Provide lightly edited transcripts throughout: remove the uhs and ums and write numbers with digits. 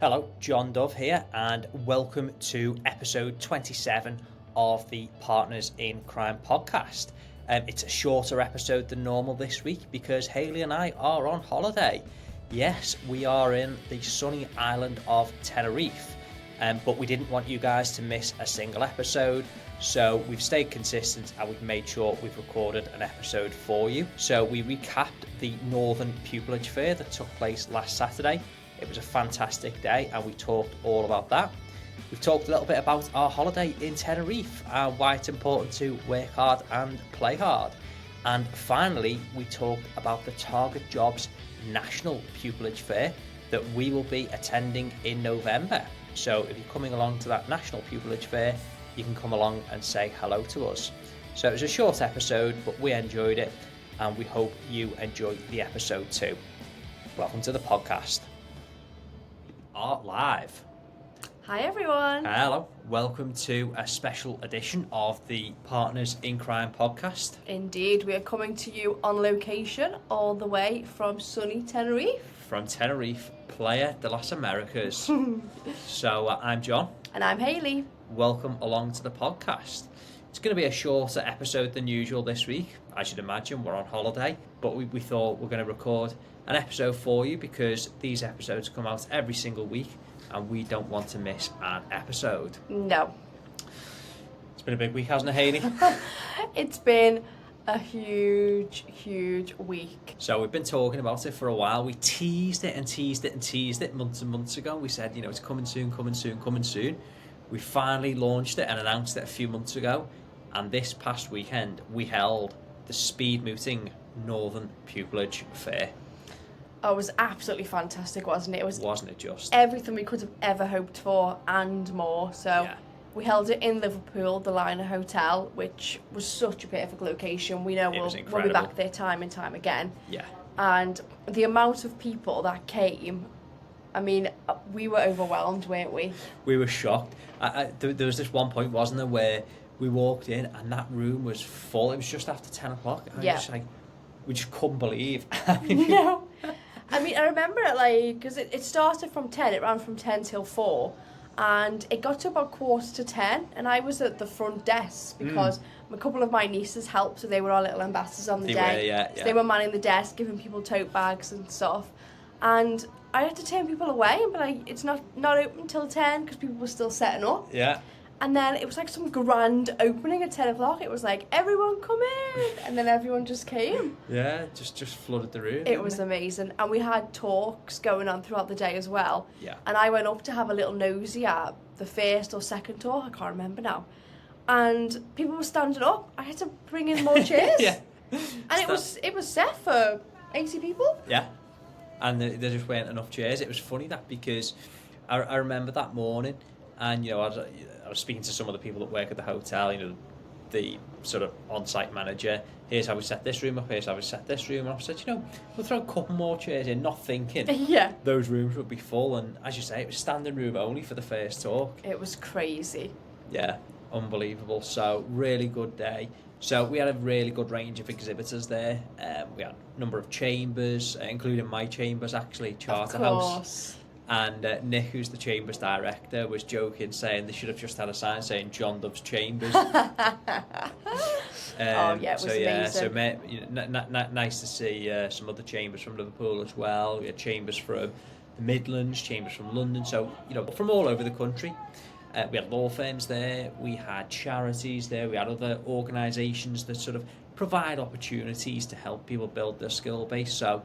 Hello, John Dove here, and welcome to episode 27 of the Partners in Crime podcast. It's a shorter episode than normal this week because Hayley and I are on holiday. Yes, we are in the sunny island of Tenerife, but we didn't want you guys to miss a single episode, so we've stayed consistent and we've made sure we've recorded an episode for you. So we recapped the Northern Pupillage Fair that took place last Saturday. It was a fantastic day and we talked all about that. We've talked a little bit about our holiday in Tenerife and why it's important to work hard and play hard. And finally, we talked about the Target Jobs National Pupillage Fair that we will be attending in November. So if you're coming along to that National Pupillage Fair, you can come along and say hello to us. So it was a short episode, but we enjoyed it and we hope you enjoy the episode too. Welcome to the podcast. Art Live. Hi everyone. Hello. Welcome to a special edition of the Partners in Crime podcast. Indeed, we are coming to you on location all the way from sunny Tenerife. From Tenerife, Playa de las Americas. So I'm John. And I'm Hayley. Welcome along to the podcast. It's going to be a shorter episode than usual this week. As you'd imagine, we're on holiday, but we thought we're going to record an episode for you because these episodes come out every single week and we don't want to miss an episode. No. It's been a big week, hasn't it, Hayley? It's been a huge week. So we've been talking about it for a while. We teased it months and months ago. We said, it's coming soon. We finally launched it and announced it a few months ago. And this past weekend, we held the Speed Mooting Northern Pupillage Fair. Oh, it was absolutely fantastic, wasn't it? Wasn't it just? Everything we could have ever hoped for and more. So we held it in Liverpool, the Liner Hotel, which was such a perfect location. We know we'll be back there time and time again. Yeah. And the amount of people that came, I mean, we were overwhelmed, weren't we? We were shocked. There was this one point, wasn't there, where we walked in and that room was full. It was just after 10 o'clock. And we just couldn't believe. No. I mean, I remember it because it started from 10, it ran from 10 till 4, and it got to about 9:45, and I was at the front desk because a couple of my nieces helped, so they were our little ambassadors on the day. So they were manning the desk, giving people tote bags and stuff, and I had to turn people away and be like, it's not open till 10 because people were still setting up. Yeah. And then it was like some grand opening at 10 o'clock. It was like, everyone come in. And then everyone just came. Yeah, just flooded the room. It was amazing. And we had talks going on throughout the day as well. Yeah. And I went up to have a little nosy at the first or second talk. I can't remember now. And people were standing up. I had to bring in more chairs. Yeah. And it was set for 80 people. Yeah. And there just weren't enough chairs. It was funny that because I remember that morning and, I was speaking to some of the people that work at the hotel, the sort of on-site manager. Here's how we set this room up, here's how we set this room up. I said, we'll throw a couple more chairs in, not thinking those rooms would be full. And as you say, it was standing room only for the first talk. It was crazy. Yeah, unbelievable. So, really good day. So, we had a really good range of exhibitors there. We had a number of chambers, including my chambers, actually, Charterhouse. And Nick, who's the Chambers director, was joking, saying they should have just had a sign saying John Dove's Chambers. It was amazing. So nice to see some other chambers from Liverpool as well. We had chambers from the Midlands, chambers from London, so, from all over the country. We had law firms there, we had charities there, we had other organisations that sort of provide opportunities to help people build their skill base. So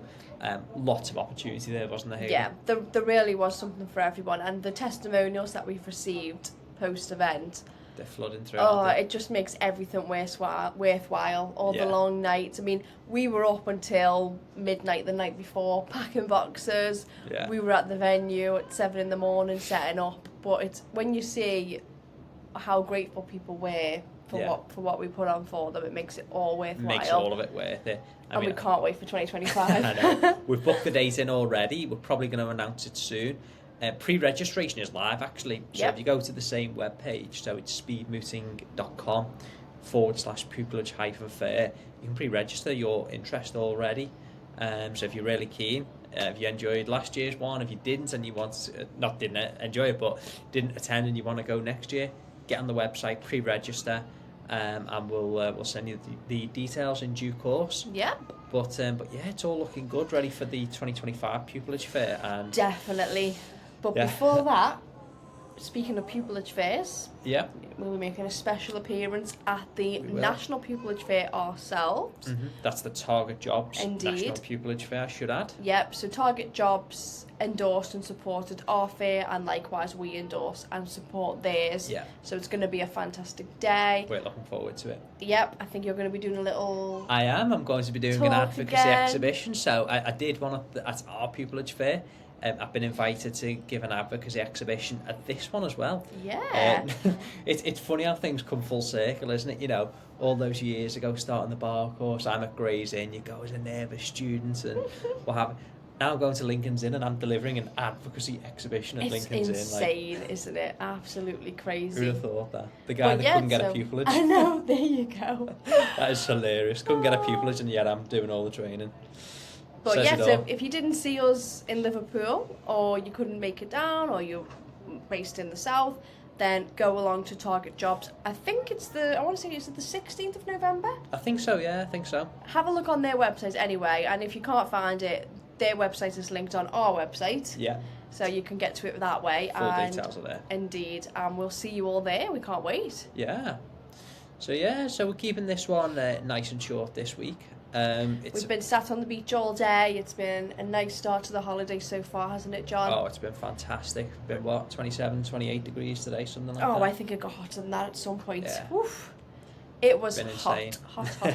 lots of opportunity there, wasn't there, Hayley? Yeah, there really was something for everyone, and the testimonials that we've received post-event, they're flooding through. It just makes everything worthwhile. All the long nights. I mean, we were up until midnight the night before, packing boxes. Yeah. We were at the venue at 7 a.m, setting up. But it's when you see how grateful people were for what we put on for them, it makes it all worthwhile. Makes all of it worth it. I mean, we can't wait for 2025. I know. We've booked the date in already. We're probably going to announce it soon. Pre-registration is live, actually. So if you go to the same webpage, so it's speedmooting.com/pupillage-fair, you can pre-register your interest already. So if you're really keen, If you enjoyed last year's one, if you didn't and you want to, not didn't enjoy it, but didn't attend and you want to go next year, get on the website, pre-register, and we'll send you the details in due course. Yep. But yeah, it's all looking good, ready for the 2025 Pupillage Fair. And definitely. But Yeah. before that, speaking of pupillage fairs, yeah, we'll be making a special appearance at the We will. National Pupillage Fair ourselves. that's the Target Jobs Indeed. National Pupillage Fair, I should add. Yep, so Target Jobs endorsed and supported our fair, and likewise we endorse and support theirs. Yeah. So it's going to be a fantastic day. We're looking forward to it. Yep, I think you're going to be doing a little... I'm going to be doing an Talk advocacy again. exhibition. So I did one at our Pupillage Fair. I've been invited to give an advocacy exhibition at this one as well. Yeah. It's funny how things come full circle, isn't it? You know, all those years ago, starting the bar course, I'm at Gray's Inn, you go as a nervous student and what have you. Now I'm going to Lincoln's Inn and I'm delivering an advocacy exhibition at It's Lincoln's insane, isn't it? Absolutely Inn. crazy. Who'd have thought that? The guy But that couldn't get so- a pupillage. I know, there you go. That is hilarious. Couldn't get a pupillage and yet I'm doing all the training. But Says yeah, it so all. if you didn't see us in Liverpool, or you couldn't make it down, or you're based in the south, then go along to Target Jobs. I think I want to say it's the 16th of November. I think so, yeah, I think so. Have a look on their website anyway, and if you can't find it, their website is linked on our website, Yeah, so you can get to it that way. full and details are there. Indeed, and we'll see you all there. We can't wait. Yeah. So we're keeping this one nice and short this week. We've been sat on the beach all day. It's been a nice start to the holiday so far, hasn't it, John? Oh, it's been fantastic. Been what, 27, 28 degrees today, something like Oh, that? I think it got hotter than that at some point. Yeah. Oof. It was Been hot, insane.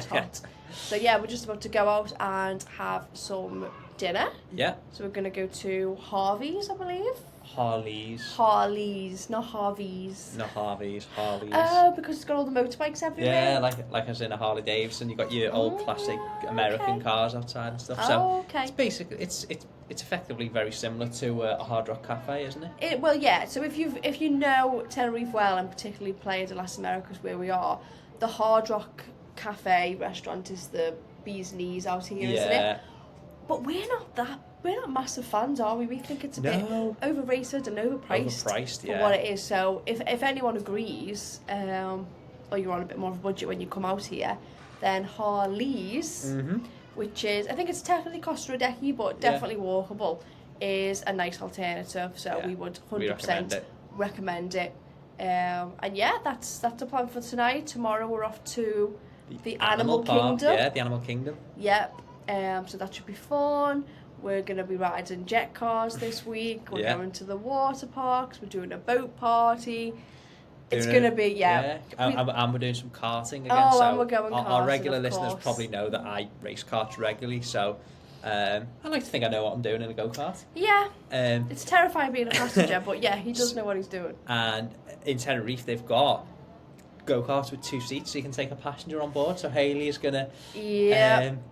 hot. So yeah, we're just about to go out and have some dinner. Yeah. So we're going to go to Harvey's, I believe. Harley's, not Harvey's. No, Harvey's. Oh, because it's got all the motorbikes everywhere. Yeah, like I was in a Harley Davidson, you got your old classic American okay. cars outside and stuff. Oh, So okay. it's basically it's effectively very similar to a Hard Rock Cafe, isn't it? Well, yeah. So if you know Tenerife well, and particularly Playa de las Americas where we are, the Hard Rock Cafe restaurant is the bee's knees out here, isn't it? But we're not massive fans, are we? We think it's a bit overrated and overpriced yeah. for what it is. So if anyone agrees, or you're on a bit more of a budget when you come out here, then Harley's, which is, I think it's technically Costa Rica, but definitely walkable, is a nice alternative. So we would 100% recommend it. And yeah, that's the plan for tonight. Tomorrow we're off to the Animal Kingdom. Yeah, the Animal Kingdom. Yep. So that should be fun. We're going to be riding jet cars this week. We're going to the water parks. We're doing a boat party. It's going to be, And we're doing some karting again. Oh, so and we're going our karting, regular of listeners course. probably know that I race karts regularly. So I like to think I know what I'm doing in a go-kart. Yeah. Um, It's terrifying being a passenger, but yeah, he does know what he's doing. and in Tenerife, they've got go-karts with 2 seats, so you can take a passenger on board. So Hayley is going to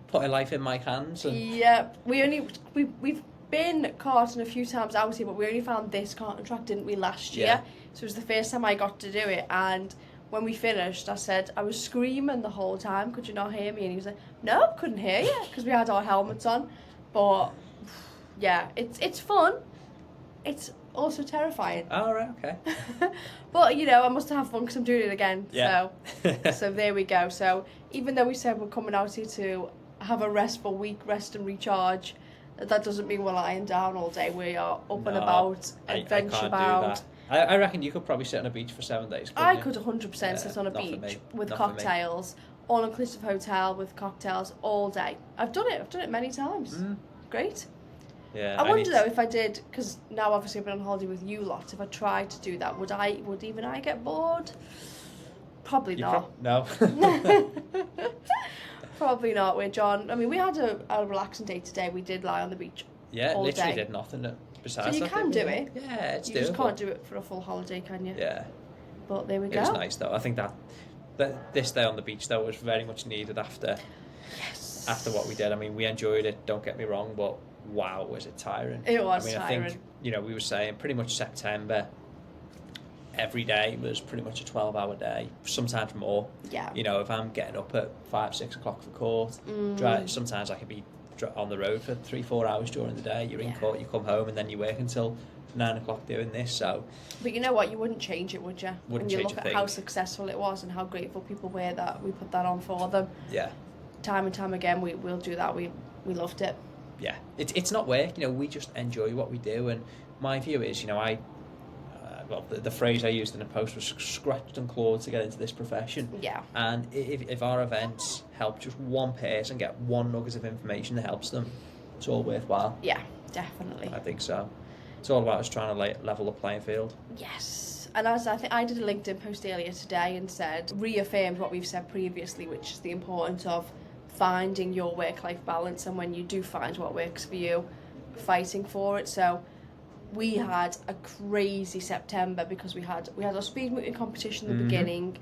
put her life in my hands. And Yep. We've been karting a few times out here, but we only found this karting track, didn't we, last year? Yeah. So it was the first time I got to do it, and when we finished, I said, I was screaming the whole time, could you not hear me? And he was like, no, couldn't hear you, because we had our helmets on. But yeah, it's fun. It's also terrifying. Oh, right, okay. But, you know, I must have fun because I'm doing it again. Yeah. So there we go. So even though we said we're coming out here to have a restful week, rest and recharge, that doesn't mean we're lying down all day. We are up and about, adventure I can't about. do that. I reckon you could probably sit on a beach for 7 days. I You? could 100% sit on a not for beach me. with Not for me. cocktails, all-inclusive hotel with cocktails all day. I've done it many times. Great. Yeah. I wonder though if I did, because now obviously I've been on holiday with you lot, if I tried to do that, would even I get bored? Probably not. No. Probably not. With John, I mean, we had a relaxing day today. We did lie on the beach. Yeah, all literally day. did nothing besides So you that, can did do we? it. Yeah, it's You doable. just can't do it for a full holiday, can you? Yeah. But there we It go. was nice though. I think that this day on the beach though was very much needed after what we did. I mean, we enjoyed it, don't get me wrong, but wow, was it tiring. It was I tiring. think, we were saying pretty much September, every day was pretty much a 12-hour day, sometimes more. Yeah. If I'm getting up at 5, 6 o'clock for court, sometimes I could be on the road for 3-4 hours during the day. You're in court, you come home, and then you work until 9 o'clock doing this. So, but you know what? You wouldn't change it, would you? When you look at how successful it was and how grateful people were that we put that on for them. Yeah. Time and time again, we'll do that. We loved it. Yeah, it's not work. We just enjoy what we do, and my view is, the phrase I used in a post was scratched and clawed to get into this profession. Yeah. And if our events help just one person get one nugget of information that helps them, it's all worthwhile. Yeah, definitely. I think so. It's all about us trying to level the playing field. Yes. And as I did a LinkedIn post earlier today and reaffirmed what we've said previously, which is the importance of finding your work-life balance, and when you do find what works for you, fighting for it. So we had a crazy September because we had our speed mooting competition in the beginning,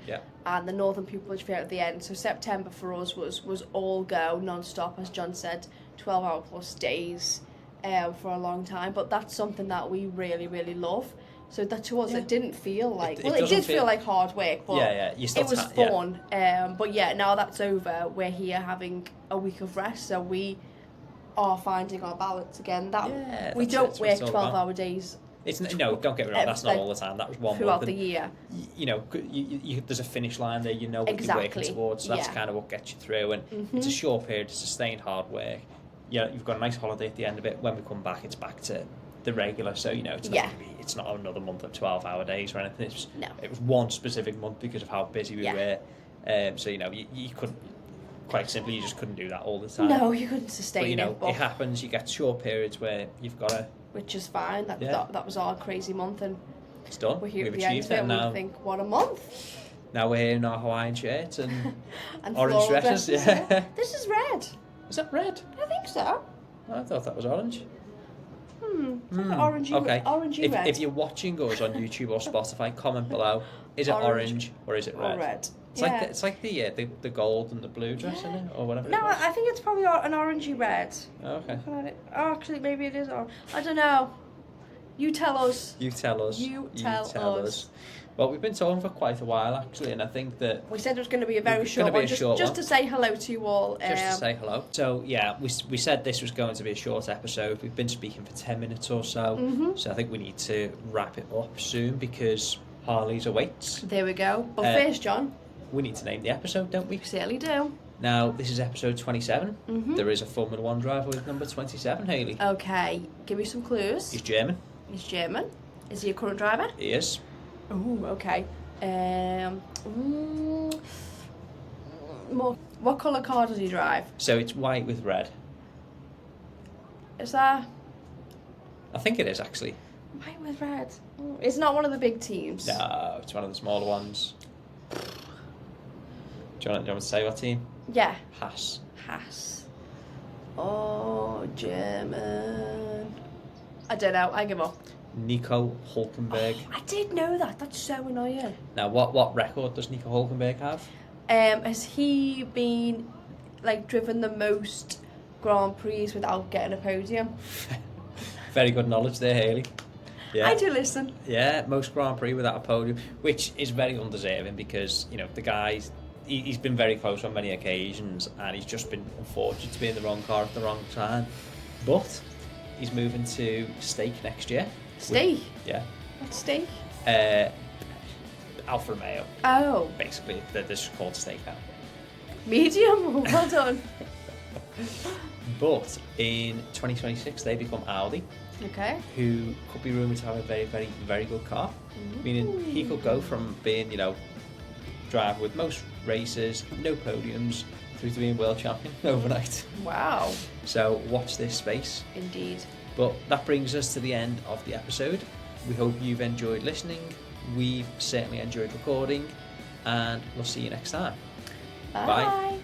and the Northern Pupillage Fair at the end. So September for us was all go, non-stop, as John said, 12-hour plus days for a long time. But that's something that we really, really love. So that to us, it didn't feel like... it did feel like hard work, but it was fun. But now that's over, we're here having a week of rest, so we are finding our balance again. We don't work 12-hour days. Don't get me wrong, that's not all the time. That was one throughout month. the year. There's a finish line there, what you're working towards, so that's kind of what gets you through, and it's a short period of sustained hard work. You've got a nice holiday at the end of it. When we come back, it's back to the regular, so it's not another month of 12-hour days or anything. It was one specific month because of how busy we were. So you couldn't, quite simply, you just couldn't do that all the time. No, you couldn't sustain it. It happens. You get short periods where you've got to, which is fine. That was our crazy month, and it's done. We're here We've at the end of it, and now. we think, what a month. Now we're here in our Hawaiian shirts and, and orange dresses. Yeah. This is red. Is that red? I think so. I thought that was orange. It's like orangey red. If you're watching us on YouTube or Spotify, comment below. Is it orange or is it red? Or red. It's like the gold and the blue dress, isn't it, or whatever. No, I think it's probably an orangey red. Oh, okay. Oh, actually, maybe it is orange. I don't know. You tell us. You tell us. You tell us. Well, we've been talking for quite a while, actually, and I think that... We said it was going to be a very short one, just to say hello to you all. Just to say hello. So, we said this was going to be a short episode. We've been speaking for 10 minutes or so, so I think we need to wrap it up soon because Harley's awaits. There we go. But first, John... We need to name the episode, don't we? We certainly do. Now, this is episode 27. There is a Formula 1 driver with number 27, Hayley. Okay, give me some clues. He's German. He's German. Is he a current driver? He is. Ooh, okay. What colour car does he drive? So it's white with red. Is that... I think it is, actually. White with red. It's not one of the big teams. No, it's one of the smaller ones. Do you want to say what team? Yeah. Haas. Oh, German. I don't know. I give up. Nico Hülkenberg. Oh, I did know that. That's so annoying. Now, what record does Nico Hülkenberg have? Has he been driven the most Grand Prix without getting a podium? Very good knowledge there, Hayley. Yeah. I do listen. Yeah, most Grand Prix without a podium, which is very undeserving because the guy's he's been very close on many occasions and he's just been unfortunate to be in the wrong car at the wrong time. But he's moving to Stake next year. Stake? Yeah. What's Stake? Alfa Romeo. Oh. Basically, they're just called Stake now. Medium? Well done. But in 2026, they become Audi. Okay. Who could be rumoured to have a very, very, very good car. Meaning he could go from being, driver with most races, no podiums, through to being world champion overnight. Wow. So watch this space. Indeed. But that brings us to the end of the episode. We hope you've enjoyed listening. We've certainly enjoyed recording. And we'll see you next time. Bye. Bye.